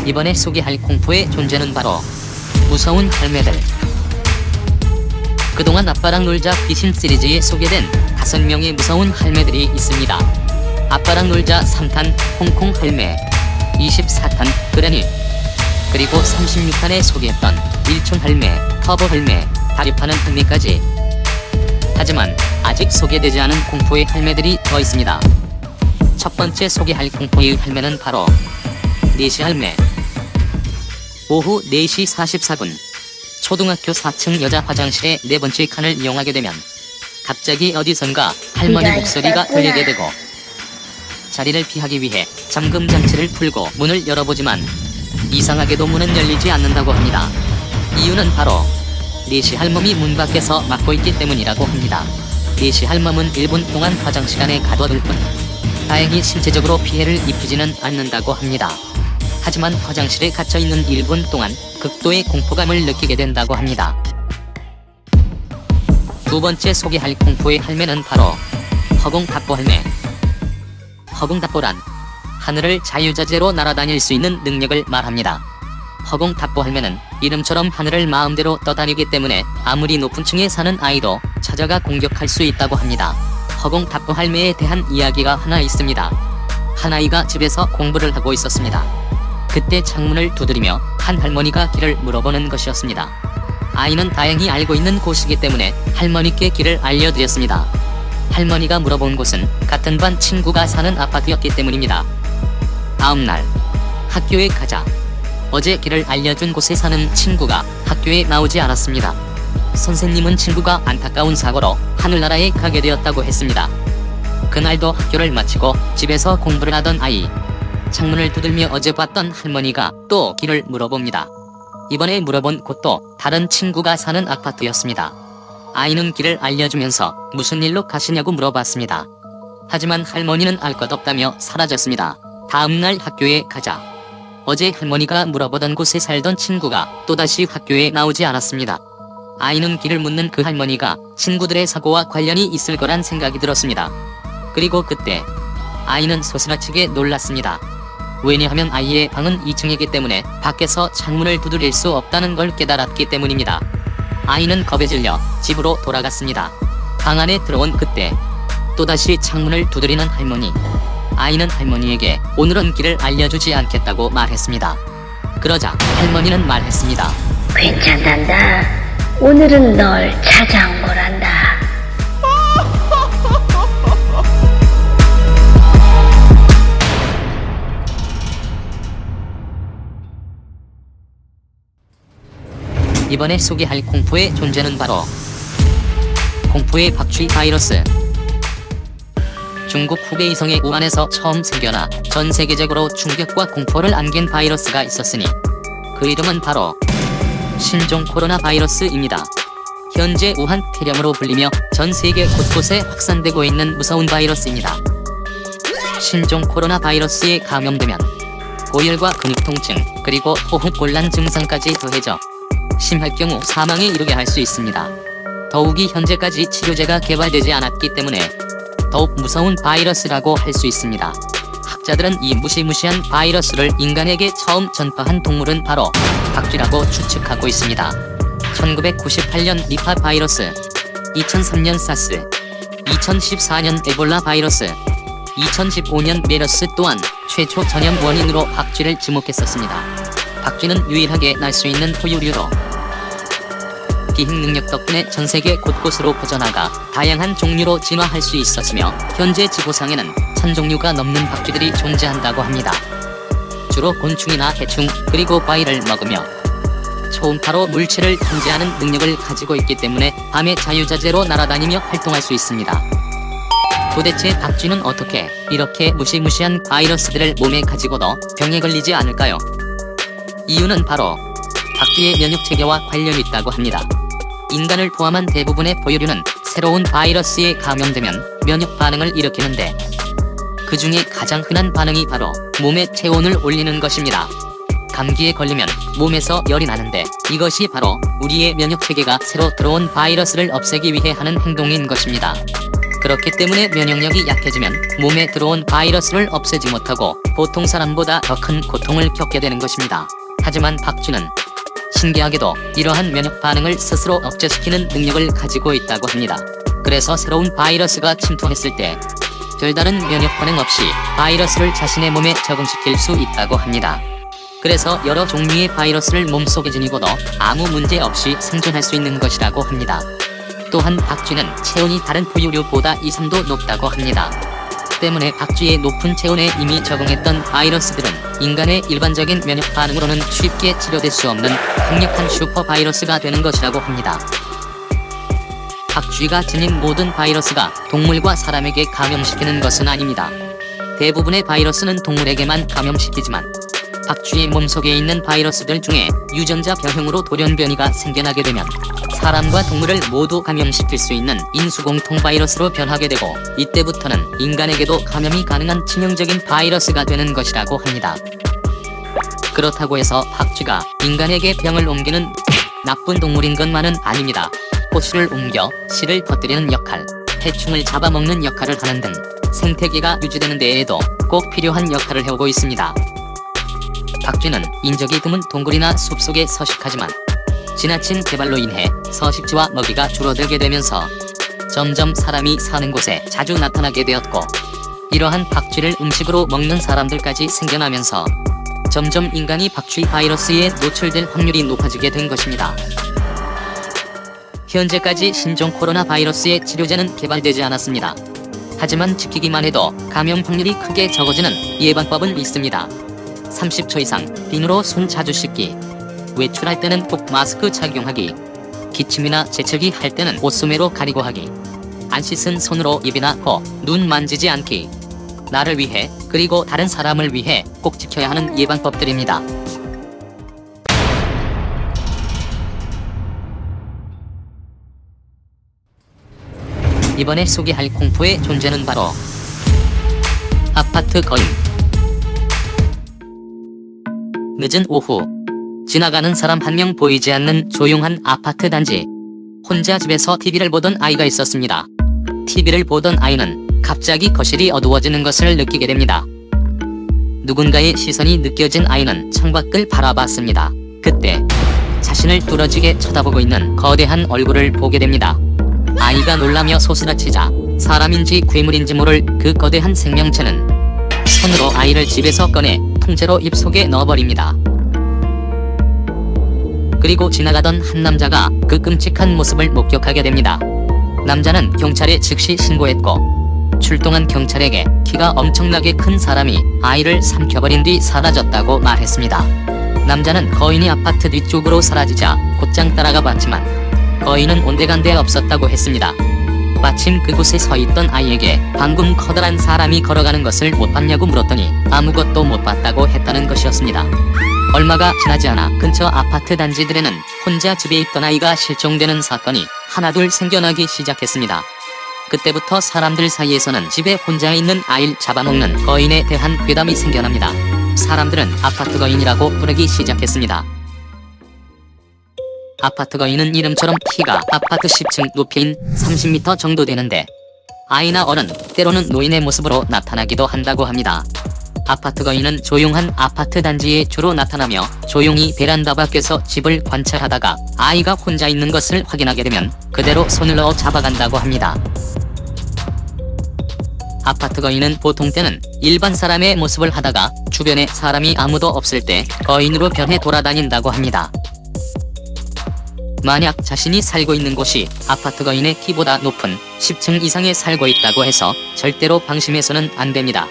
이번에 소개할 공포의 존재는 바로 무서운 할매들. 그동안 아빠랑 놀자 귀신 시리즈에 소개된 5명의 무서운 할매들이 있습니다. 아빠랑 놀자 3탄 홍콩 할매, 24탄 그레니, 그리고 36탄에 소개했던 일촌 할매, 터보 할매, 다리 파는 할매까지. 하지만 아직 소개되지 않은 공포의 할매들이 더 있습니다. 첫 번째 소개할 공포의 할매는 바로 4시 할매. 오후 4시 44분 초등학교 4층 여자 화장실의 4번째 칸을 이용하게 되면 갑자기 어디선가 할머니 목소리가 들리게 되고, 자리를 피하기 위해 잠금 장치를 풀고 문을 열어보지만 이상하게도 문은 열리지 않는다고 합니다. 이유는 바로 4시 할멈이 문 밖에서 막고 있기 때문이라고 합니다. 4시 할멈은 1분 동안 화장실 안에 가둬둘 뿐 다행히 신체적으로 피해를 입히지는 않는다고 합니다. 하지만 화장실에 갇혀있는 1분 동안 극도의 공포감을 느끼게 된다고 합니다. 두 번째 소개할 공포의 할매는 바로 허공답보 할매. 허공답보란 하늘을 자유자재로 날아다닐 수 있는 능력을 말합니다. 허공답보 할매는 이름처럼 하늘을 마음대로 떠다니기 때문에 아무리 높은 층에 사는 아이도 찾아가 공격할 수 있다고 합니다. 허공답보 할매에 대한 이야기가 하나 있습니다. 한 아이가 집에서 공부를 하고 있었습니다. 그때 창문을 두드리며 한 할머니가 길을 물어보는 것이었습니다. 아이는 다행히 알고 있는 곳이기 때문에 할머니께 길을 알려드렸습니다. 할머니가 물어본 곳은 같은 반 친구가 사는 아파트였기 때문입니다. 다음날 학교에 가자 어제 길을 알려준 곳에 사는 친구가 학교에 나오지 않았습니다. 선생님은 친구가 안타까운 사고로 하늘나라에 가게 되었다고 했습니다. 그날도 학교를 마치고 집에서 공부를 하던 아이. 창문을 두들며 어제 봤던 할머니가 또 길을 물어봅니다. 이번에 물어본 곳도 다른 친구가 사는 아파트였습니다. 아이는 길을 알려주면서 무슨 일로 가시냐고 물어봤습니다. 하지만 할머니는 알 것 없다며 사라졌습니다. 다음날 학교에 가자 어제 할머니가 물어보던 곳에 살던 친구가 또다시 학교에 나오지 않았습니다. 아이는 길을 묻는 그 할머니가 친구들의 사고와 관련이 있을 거란 생각이 들었습니다. 그리고 그때 아이는 소스라치게 놀랐습니다. 왜냐하면 아이의 방은 2층이기 때문에 밖에서 창문을 두드릴 수 없다는 걸 깨달았기 때문입니다. 아이는 겁에 질려 집으로 돌아갔습니다. 방 안에 들어온 그때 또다시 창문을 두드리는 할머니. 아이는 할머니에게 오늘은 길을 알려주지 않겠다고 말했습니다. 그러자 할머니는 말했습니다. 괜찮단다. 오늘은 널 찾아온 거란다. 이번에 소개할 공포의 존재는 바로 공포의 박쥐 바이러스. 중국 후베이성의 우한에서 처음 생겨나 전 세계적으로 충격과 공포를 안긴 바이러스가 있었으니 그 이름은 바로 신종 코로나 바이러스입니다. 현재 우한 폐렴으로 불리며 전 세계 곳곳에 확산되고 있는 무서운 바이러스입니다. 신종 코로나 바이러스에 감염되면 고열과 근육 통증 그리고 호흡곤란 증상까지 더해져 심할 경우 사망에 이르게 할 수 있습니다. 더욱이 현재까지 치료제가 개발되지 않았기 때문에 더욱 무서운 바이러스라고 할 수 있습니다. 학자들은 이 무시무시한 바이러스를 인간에게 처음 전파한 동물은 바로 박쥐라고 추측하고 있습니다. 1998년 니파 바이러스, 2003년 사스, 2014년 에볼라 바이러스, 2015년 메르스 또한 최초 전염 원인으로 박쥐를 지목했었습니다. 박쥐는 유일하게 날 수 있는 포유류로 기행 능력 덕분에 전세계 곳곳으로 퍼져나가 다양한 종류로 진화할 수 있었으며 현재 지구상에는 1000종류가 넘는 박쥐들이 존재한다고 합니다. 주로 곤충이나 해충 그리고 과일을 먹으며 초음파로 물체를 탐지하는 능력을 가지고 있기 때문에 밤에 자유자재로 날아다니며 활동할 수 있습니다. 도대체 박쥐는 어떻게 이렇게 무시무시한 바이러스들을 몸에 가지고도 병에 걸리지 않을까요? 이유는 바로 박쥐의 면역체계와 관련이 있다고 합니다. 인간을 포함한 대부분의 포유류는 새로운 바이러스에 감염되면 면역 반응을 일으키는데 그 중에 가장 흔한 반응이 바로 몸의 체온을 올리는 것입니다. 감기에 걸리면 몸에서 열이 나는데 이것이 바로 우리의 면역체계가 새로 들어온 바이러스를 없애기 위해 하는 행동인 것입니다. 그렇기 때문에 면역력이 약해지면 몸에 들어온 바이러스를 없애지 못하고 보통 사람보다 더 큰 고통을 겪게 되는 것입니다. 하지만 박쥐는 신기하게도 이러한 면역 반응을 스스로 억제시키는 능력을 가지고 있다고 합니다. 그래서 새로운 바이러스가 침투했을 때 별다른 면역 반응 없이 바이러스를 자신의 몸에 적응시킬 수 있다고 합니다. 그래서 여러 종류의 바이러스를 몸속에 지니고도 아무 문제 없이 생존할 수 있는 것이라고 합니다. 또한 박쥐는 체온이 다른 포유류보다 2, 3도 높다고 합니다. 때문에 박쥐의 높은 체온에 이미 적응했던 바이러스들은 인간의 일반적인 면역 반응으로는 쉽게 치료될 수 없는 강력한 슈퍼 바이러스가 되는 것이라고 합니다. 박쥐가 지닌 모든 바이러스가 동물과 사람에게 감염시키는 것은 아닙니다. 대부분의 바이러스는 동물에게만 감염시키지만 박쥐의 몸속에 있는 바이러스들 중에 유전자 변형으로 돌연변이가 생겨나게 되면 사람과 동물을 모두 감염시킬 수 있는 인수공통 바이러스로 변하게 되고 이때부터는 인간에게도 감염이 가능한 치명적인 바이러스가 되는 것이라고 합니다. 그렇다고 해서 박쥐가 인간에게 병을 옮기는 나쁜 동물인 것만은 아닙니다. 꽃씨를 옮겨 씨를 퍼뜨리는 역할, 해충을 잡아먹는 역할을 하는 등 생태계가 유지되는 데에도 꼭 필요한 역할을 해오고 있습니다. 박쥐는 인적이 드문 동굴이나 숲속에 서식하지만 지나친 개발로 인해 서식지와 먹이가 줄어들게 되면서 점점 사람이 사는 곳에 자주 나타나게 되었고 이러한 박쥐를 음식으로 먹는 사람들까지 생겨나면서 점점 인간이 박쥐 바이러스에 노출될 확률이 높아지게 된 것입니다. 현재까지 신종 코로나 바이러스의 치료제는 개발되지 않았습니다. 하지만 지키기만 해도 감염 확률이 크게 적어지는 예방법은 있습니다. 30초 이상 비누로 손 자주 씻기, 외출할 때는 꼭 마스크 착용하기, 기침이나 재채기 할 때는 옷소매로 가리고 하기, 안 씻은 손으로 입이나 코, 눈 만지지 않기, 나를 위해 그리고 다른 사람을 위해 꼭 지켜야 하는 예방법들입니다. 이번에 소개할 공포의 존재는 바로 아파트 거인. 늦은 오후 지나가는 사람 한 명 보이지 않는 조용한 아파트 단지. 혼자 집에서 TV를 보던 아이가 있었습니다. TV를 보던 아이는 갑자기 거실이 어두워지는 것을 느끼게 됩니다. 누군가의 시선이 느껴진 아이는 창밖을 바라봤습니다. 그때 자신을 뚫어지게 쳐다보고 있는 거대한 얼굴을 보게 됩니다. 아이가 놀라며 소스라치자 사람인지 괴물인지 모를 그 거대한 생명체는 손으로 아이를 집에서 꺼내 통째로 입속에 넣어버립니다. 그리고 지나가던 한 남자가 그 끔찍한 모습을 목격하게 됩니다. 남자는 경찰에 즉시 신고했고 출동한 경찰에게 키가 엄청나게 큰 사람이 아이를 삼켜버린 뒤 사라졌다고 말했습니다. 남자는 거인이 아파트 뒤쪽으로 사라지자 곧장 따라가 봤지만 거인은 온데간데 없었다고 했습니다. 마침 그곳에 서 있던 아이에게 방금 커다란 사람이 걸어가는 것을 못 봤냐고 물었더니 아무것도 못 봤다고 했다는 것이었습니다. 얼마가 지나지 않아 근처 아파트 단지들에는 혼자 집에 있던 아이가 실종되는 사건이 하나둘 생겨나기 시작했습니다. 그때부터 사람들 사이에서는 집에 혼자 있는 아이를 잡아먹는 거인에 대한 괴담이 생겨납니다. 사람들은 아파트 거인이라고 부르기 시작했습니다. 아파트 거인은 이름처럼 키가 아파트 10층 높이인 30m 정도 되는데 아이나 어른, 때로는 노인의 모습으로 나타나기도 한다고 합니다. 아파트 거인은 조용한 아파트 단지에 주로 나타나며 조용히 베란다 밖에서 집을 관찰하다가 아이가 혼자 있는 것을 확인하게 되면 그대로 손을 넣어 잡아간다고 합니다. 아파트 거인은 보통 때는 일반 사람의 모습을 하다가 주변에 사람이 아무도 없을 때 거인으로 변해 돌아다닌다고 합니다. 만약 자신이 살고 있는 곳이 아파트 거인의 키보다 높은 10층 이상에 살고 있다고 해서 절대로 방심해서는 안 됩니다.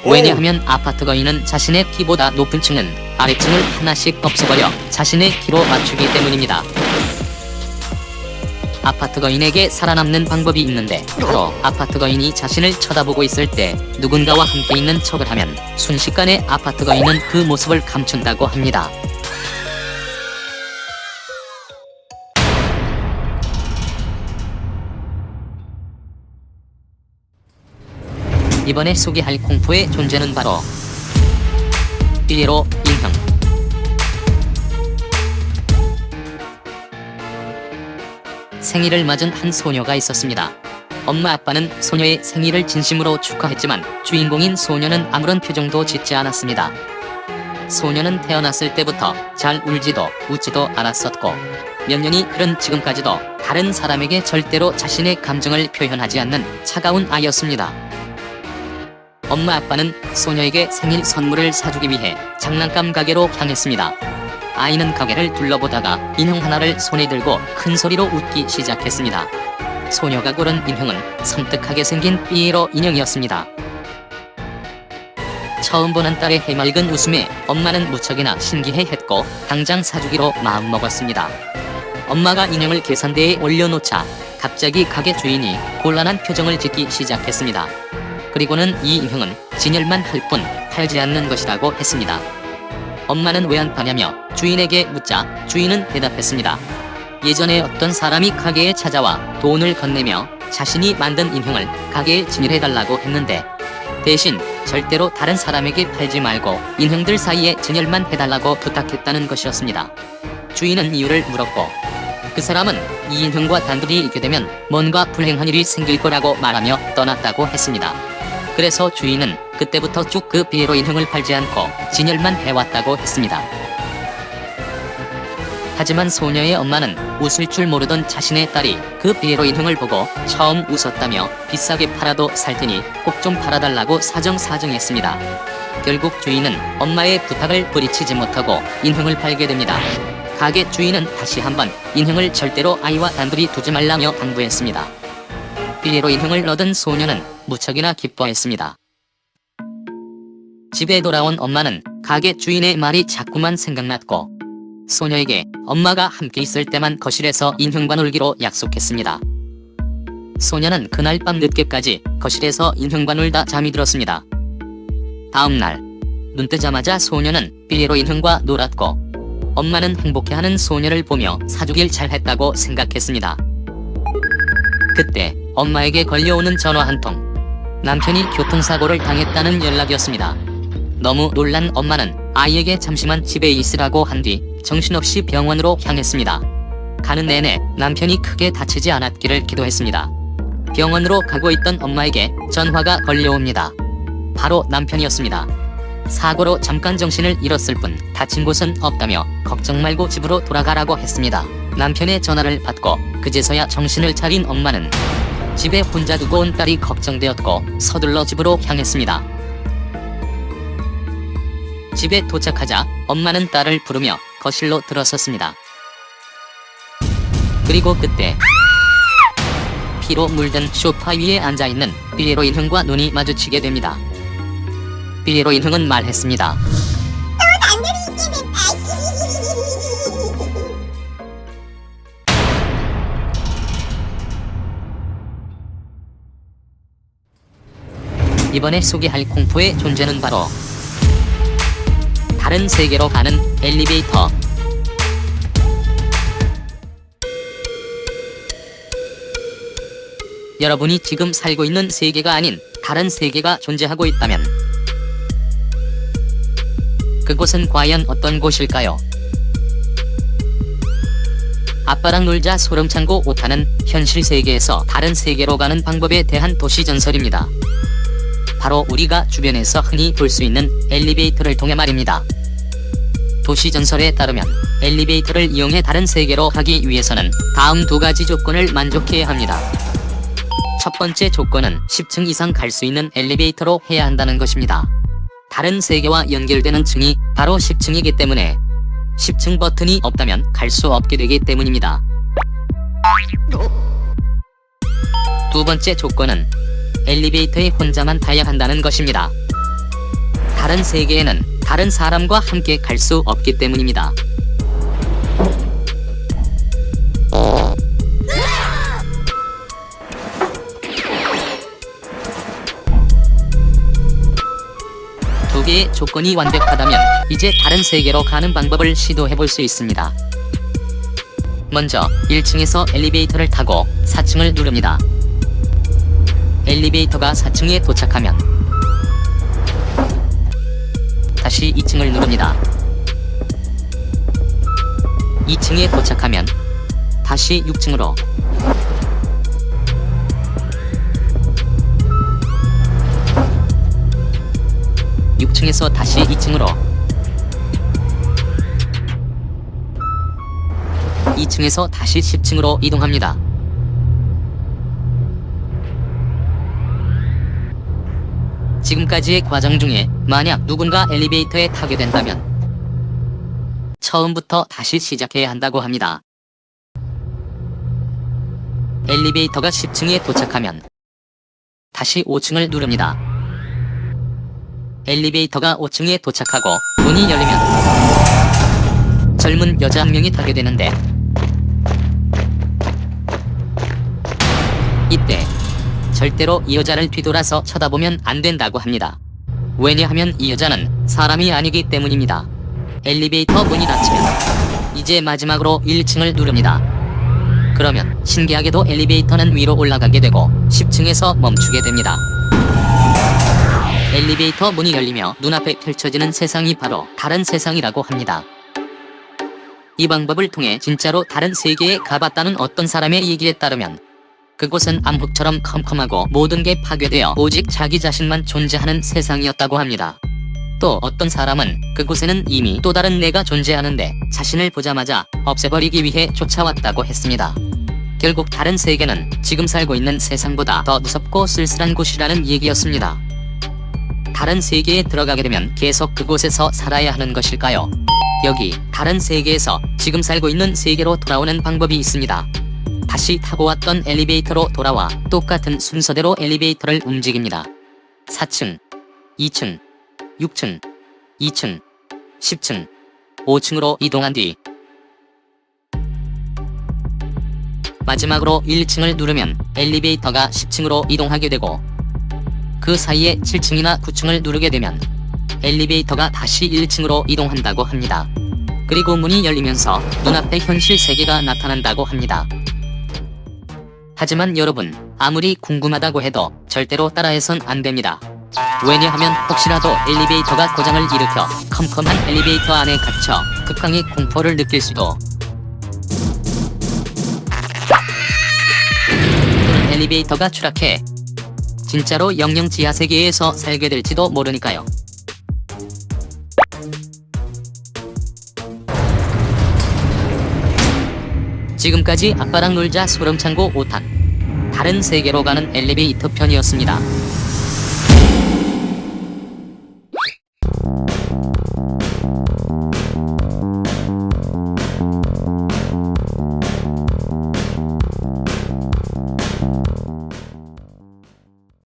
왜냐하면 아파트 거인은 자신의 키보다 높은 층은 아래층을 하나씩 없애버려 자신의 키로 맞추기 때문입니다. 아파트 거인에게 살아남는 방법이 있는데 바로 아파트 거인이 자신을 쳐다보고 있을 때 누군가와 함께 있는 척을 하면 순식간에 아파트 거인은 그 모습을 감춘다고 합니다. 이번에 소개할 공포의 존재는 바로 삐에로 인형. 생일을 맞은 한 소녀가 있었습니다. 엄마 아빠는 소녀의 생일을 진심으로 축하했지만 주인공인 소녀는 아무런 표정도 짓지 않았습니다. 소녀는 태어났을 때부터 잘 울지도 웃지도 않았었고 몇 년이 흐른 지금까지도 다른 사람에게 절대로 자신의 감정을 표현하지 않는 차가운 아이였습니다. 엄마 아빠는 소녀에게 생일 선물을 사주기 위해 장난감 가게로 향했습니다. 아이는 가게를 둘러보다가 인형 하나를 손에 들고 큰 소리로 웃기 시작했습니다. 소녀가 고른 인형은 섬뜩하게 생긴 삐에로 인형이었습니다. 처음 보는 딸의 해맑은 웃음에 엄마는 무척이나 신기해했고 당장 사주기로 마음먹었습니다. 엄마가 인형을 계산대에 올려놓자 갑자기 가게 주인이 곤란한 표정을 짓기 시작했습니다. 그리고는 이 인형은 진열만 할 뿐 팔지 않는 것이라고 했습니다. 엄마는 왜 안 파냐며 주인에게 묻자 주인은 대답했습니다. 예전에 어떤 사람이 가게에 찾아와 돈을 건네며 자신이 만든 인형을 가게에 진열해달라고 했는데 대신 절대로 다른 사람에게 팔지 말고 인형들 사이에 진열만 해달라고 부탁했다는 것이었습니다. 주인은 이유를 물었고 그 사람은 이 인형과 단둘이 있게 되면 뭔가 불행한 일이 생길 거라고 말하며 떠났다고 했습니다. 그래서 주인은 그때부터 쭉 그 삐에로 인형을 팔지 않고 진열만 해왔다고 했습니다. 하지만 소녀의 엄마는 웃을 줄 모르던 자신의 딸이 그 삐에로 인형을 보고 처음 웃었다며 비싸게 팔아도 살 테니 꼭 좀 팔아달라고 사정사정했습니다. 결국 주인은 엄마의 부탁을 뿌리치지 못하고 인형을 팔게 됩니다. 가게 주인은 다시 한번 인형을 절대로 아이와 단둘이 두지 말라며 당부했습니다. 삐에로 인형을 얻은 소녀는 무척이나 기뻐했습니다. 집에 돌아온 엄마는 가게 주인의 말이 자꾸만 생각났고 소녀에게 엄마가 함께 있을 때만 거실에서 인형과 놀기로 약속했습니다. 소녀는 그날 밤 늦게까지 거실에서 인형과 놀다 잠이 들었습니다. 다음날 눈 뜨자마자 소녀는 삐에로 인형과 놀았고 엄마는 행복해하는 소녀를 보며 사주길 잘했다고 생각했습니다. 그때 엄마에게 걸려오는 전화 한 통. 남편이 교통사고를 당했다는 연락이었습니다. 너무 놀란 엄마는 아이에게 잠시만 집에 있으라고 한 뒤 정신없이 병원으로 향했습니다. 가는 내내 남편이 크게 다치지 않았기를 기도했습니다. 병원으로 가고 있던 엄마에게 전화가 걸려옵니다. 바로 남편이었습니다. 사고로 잠깐 정신을 잃었을 뿐 다친 곳은 없다며 걱정 말고 집으로 돌아가라고 했습니다. 남편의 전화를 받고 그제서야 정신을 차린 엄마는 집에 혼자 두고 온 딸이 걱정되었고 서둘러 집으로 향했습니다. 집에 도착하자 엄마는 딸을 부르며 거실로 들어섰습니다. 그리고 그때 피로 물든 소파 위에 앉아있는 삐에로 인형과 눈이 마주치게 됩니다. 삐에로 인형은 말했습니다. 이번에 소개할 공포의 존재는 바로 다른 세계로 가는 엘리베이터. 여러분이 지금 살고 있는 세계가 아닌 다른 세계가 존재하고 있다면 그곳은 과연 어떤 곳일까요? 아빠랑 놀자 소름창고 오타는 현실 세계에서 다른 세계로 가는 방법에 대한 도시전설입니다. 바로 우리가 주변에서 흔히 볼 수 있는 엘리베이터를 통해 말입니다. 도시전설에 따르면 엘리베이터를 이용해 다른 세계로 가기 위해서는 다음 두 가지 조건을 만족해야 합니다. 첫 번째 조건은 10층 이상 갈 수 있는 엘리베이터로 해야 한다는 것입니다. 다른 세계와 연결되는 층이 바로 10층이기 때문에 10층 버튼이 없다면 갈 수 없게 되기 때문입니다. 두 번째 조건은 엘리베이터에 혼자만 타야 한다는 것입니다. 다른 세계에는 다른 사람과 함께 갈 수 없기 때문입니다. 두 개의 조건이 완벽하다면 이제 다른 세계로 가는 방법을 시도해볼 수 있습니다. 먼저 1층에서 엘리베이터를 타고 4층을 누릅니다. 엘리베이터가 4층에 도착하면 다시 2층을 누릅니다. 2층에 도착하면 다시 6층으로 2층에서 다시 2층으로, 2층에서 다시 10층으로 이동합니다. 지금까지의 과정 중에 만약 누군가 엘리베이터에 타게 된다면 처음부터 다시 시작해야 한다고 합니다. 엘리베이터가 10층에 도착하면 다시 5층을 누릅니다. 엘리베이터가 5층에 도착하고 문이 열리면 젊은 여자 한 명이 타게 되는데, 이때 절대로 이 여자를 뒤돌아서 쳐다보면 안 된다고 합니다. 왜냐하면 이 여자는 사람이 아니기 때문입니다. 엘리베이터 문이 닫히면 이제 마지막으로 1층을 누릅니다. 그러면 신기하게도 엘리베이터는 위로 올라가게 되고 10층에서 멈추게 됩니다. 엘리베이터 문이 열리며 눈앞에 펼쳐지는 세상이 바로 다른 세상이라고 합니다. 이 방법을 통해 진짜로 다른 세계에 가봤다는 어떤 사람의 얘기에 따르면 그곳은 암흑처럼 컴컴하고 모든 게 파괴되어 오직 자기 자신만 존재하는 세상이었다고 합니다. 또 어떤 사람은 그곳에는 이미 또 다른 내가 존재하는데 자신을 보자마자 없애버리기 위해 쫓아왔다고 했습니다. 결국 다른 세계는 지금 살고 있는 세상보다 더 무섭고 쓸쓸한 곳이라는 얘기였습니다. 다른 세계에 들어가게 되면 계속 그곳에서 살아야 하는 것일까요? 여기 다른 세계에서 지금 살고 있는 세계로 돌아오는 방법이 있습니다. 다시 타고 왔던 엘리베이터로 돌아와 똑같은 순서대로 엘리베이터를 움직입니다. 4층, 2층, 6층, 2층, 10층, 5층으로 이동한 뒤 마지막으로 1층을 누르면 엘리베이터가 10층으로 이동하게 되고, 그 사이에 7층이나 9층을 누르게 되면 엘리베이터가 다시 1층으로 이동한다고 합니다. 그리고 문이 열리면서 눈앞에 현실 세계가 나타난다고 합니다. 하지만 여러분, 아무리 궁금하다고 해도 절대로 따라해선 안 됩니다. 왜냐하면 혹시라도 엘리베이터가 고장을 일으켜 컴컴한 엘리베이터 안에 갇혀 극강의 공포를 느낄 수도, 또는 엘리베이터가 추락해 진짜로 영영 지하 세계에서 살게 될지도 모르니까요. 지금까지 아빠랑 놀자 소름창고 5탄 다른 세계로 가는 엘리베이터 편이었습니다.